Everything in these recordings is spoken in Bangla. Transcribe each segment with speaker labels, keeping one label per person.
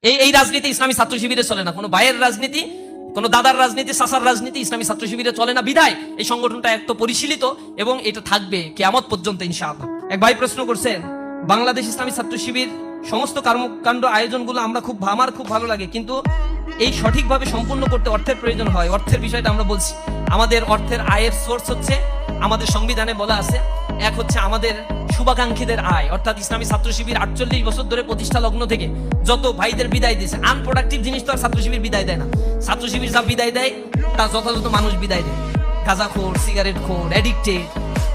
Speaker 1: এই রাজনীতি ইসলামী ছাত্র শিবিরে চলে না, কোনো ভাইয়ের রাজনীতি, কোনো দাদার রাজনীতি, চাচার রাজনীতি ইসলামী ছাত্র শিবিরে চলে না। বিধায় এই সংগঠনটা এত পরিশীলিত এবং এটা থাকবে কিয়ামত পর্যন্ত ইনশাআল্লাহ। এক ভাই প্রশ্ন করছেন, বাংলাদেশ ইসলামী ছাত্র শিবির সমস্ত কর্মকাণ্ড আয়োজনগুলো আমার খুব ভালো লাগে, কিন্তু এই সঠিকভাবে সম্পূর্ণ করতে অর্থের প্রয়োজন হয়। অর্থের বিষয়টা আমরা বলছি, আমাদের অর্থের আয়ের সোর্স হচ্ছে আমাদের সংবিধানে বলা আছে, এক হচ্ছে আমাদের শুভাকাঙ্ক্ষীদের আয়, অর্থাৎ ইসলামী ছাত্র শিবির 48 বছর ধরে প্রতিষ্ঠা লগ্ন থেকে যত ভাইদের বিদায় দিয়েছে, আনপ্রোডাক্টিভ জিনিস তো আর ছাত্র শিবির বিদায় দেয় না। ছাত্র শিবির যা বিদায় দেয় তা যথাযথ মানুষ বিদায় দেয়, গাঁজাখোর, সিগারেট খোর, অ্যাডিক্টেড,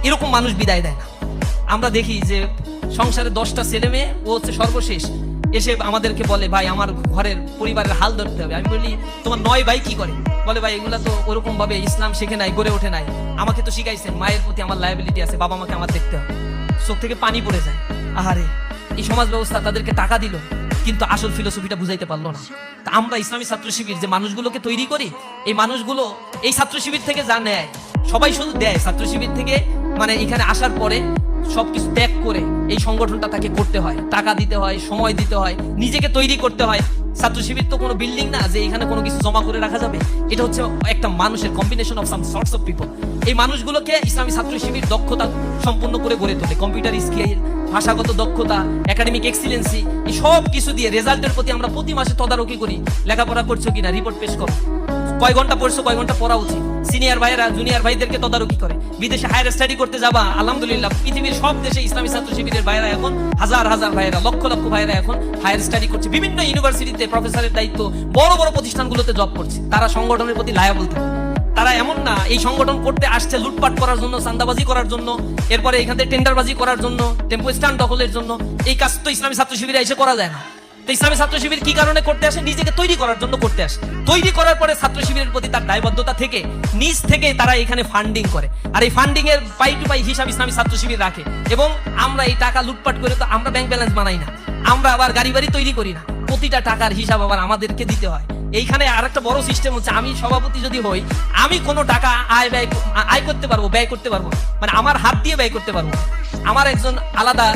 Speaker 1: এরকম মানুষ বিদায় দেয় না। আমরা দেখি যে সংসারে 10টা ছেলে মেয়ে, ও হচ্ছে সর্বশেষ, এসে আমাদেরকে বলে ভাই আমার ঘরের পরিবারের হাল ধরতে হবে। আমি বলি তোমার 9 ভাই কি করে? বলে ভাই এগুলা তো ওরকম ভাবে ইসলাম শেখে নাই, গড়ে ওঠে নাই, আমাকে তো শিখাইছেন, মায়ের প্রতি আমার লায়াবিলিটি আছে, বাবা মাকে আমার দেখতে হবে। চোখ থেকে পানি পড়ে যায়। আহারে, এই সমাজ ব্যবস্থা তাদেরকে টাকা দিল কিন্তু আসল ফিলোসফিটা বুঝাইতে পারলো না। তা আমরা ইসলামী ছাত্র শিবির যে মানুষগুলোকে তৈরি করি, এই মানুষগুলো এই ছাত্র শিবির থেকে যা নেয় সবাই শুধু দেয়, ছাত্র শিবির থেকে মানে এখানে আসার পরে সবকিছু ত্যাগ করে এই সংগঠনটা তাকে করতে হয়, টাকা দিতে হয়, সময় দিতে হয়, নিজেকে তৈরি করতে হয়। ছাত্র শিবির তো কোনো বিল্ডিং না যে এখানে কোনো কিছু জমা করে রাখা যাবে, এটা হচ্ছে একটা মানুষের combination of some sorts of people. এই মানুষগুলোকে ইসলামী ছাত্র শিবির দক্ষতা সম্পূর্ণ করে গড়ে তোলে, কম্পিউটার স্কিল, ভাষাগত দক্ষতা, একাডেমিক এক্সিলেন্সি, এই সব কিছু দিয়ে রেজাল্টের প্রতি আমরা প্রতি মাসে তদারকি করি, লেখাপড়া করছো কিনা, রিপোর্ট পেশ করো, কয় ঘন্টা পড়ছো, কয় ঘন্টা পড়া উচিত। সিনিয়র ভাইয়েরা জুনিয়র ভাইদেরকে তদারকি করে। বিদেশে হায়ার স্টাডি করতে যাবা, আলহামদুলিল্লাহ পৃথিবীর সব দেশে ইসলামী ছাত্র শিবিরের ভাইয়েরা এখন হাজার হাজার ভাইয়েরা, লক্ষ লক্ষ ভাইয়েরা এখন হায়ার স্টাডি করছে, বিভিন্ন ইউনিভার্সিটিতে প্রফেসরের দায়িত্ব, বড় বড় প্রতিষ্ঠানগুলোতে জব করছে। তারা সংগঠনের প্রতি লায়াবল থাকে। তারা এমন না এই সংগঠন করতে আসছে লুটপাট করার জন্য, চাঁদাবাজি করার জন্য, এরপরে এখান থেকে টেন্ডারবাজি করার জন্য, টেম্পো স্ট্যান্ড দখলের জন্য। এই কাজ তো ইসলামী ছাত্র শিবিরে এসে করা যায় না। তো ইসলামী ছাত্র শিবির কি কারণে করতে আসে? নিজেকে তৈরি করার জন্য করতে আসে। তৈরি করার পরে ছাত্র শিবিরের প্রতি তার দায়বদ্ধতা থেকে নিজ থেকে তারা এখানে ফান্ডিং করে, আর এই ফান্ডিং এর পাই টু পাই হিসাব ইসলামী ছাত্র শিবির রাখে। এবং আমরা এই টাকা লুটপাট করে তো আমরা ব্যাংক ব্যালেন্স বানাই না, আমরা আবার গাড়ি বাড়ি তৈরি করি না, প্রতিটা টাকার হিসাব আবার আমাদেরকে দিতে হয়। এইখানে আরেকটা বড় সিস্টেম হচ্ছে, আমি সভাপতি যদি হই, আমি কোনো টাকা আয় করতে পারবো, ব্যয় করতে পারবো, মানে আমার হাত দিয়ে ব্যয় করতে পারবো। আমার একজন আলাদা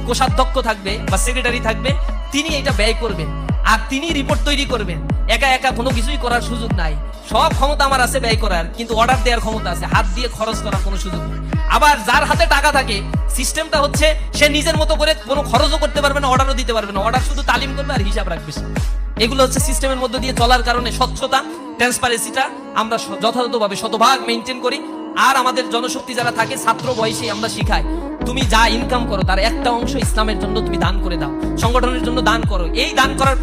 Speaker 1: কোষাধ্যক্ষ থাকবে বা সেক্রেটারি থাকবে, তিনি এটা ব্যয় করবেন আর তিনি রিপোর্ট তৈরি করবেন। একা একা কোনো কিছুই করার সুযোগ নাই। সব ক্ষমতা আমার আছে ব্যয় করার, কিন্তু অর্ডার দেওয়ার ক্ষমতা আছে, হাত দিয়ে খরচ করার কোনো সুযোগ নেই। আবার যার হাতে টাকা থাকে, সিস্টেমটা হচ্ছে সে নিজের মতো করে কোনো খরচও করতে পারবে না, অর্ডারও দিতে পারবে না, অর্ডার শুধু তালিম করবে আর হিসাব রাখবে। এগুলো হচ্ছে সিস্টেমের মধ্যে দিয়ে চলার কারণে স্বচ্ছতা, ট্রান্সপারেন্সিটা আমরা যথাযথভাবে শতভাগ মেনটেন করি। আর আমাদের জনশক্তি যারা থাকে, ছাত্র বয়সে আমরা শিখাই, তুমি যা ইনকাম করো তার একটা অংশ ইসলামের জন্য তুমি দান করে দাও, সংগঠনের জন্য দান করো। এই দান করার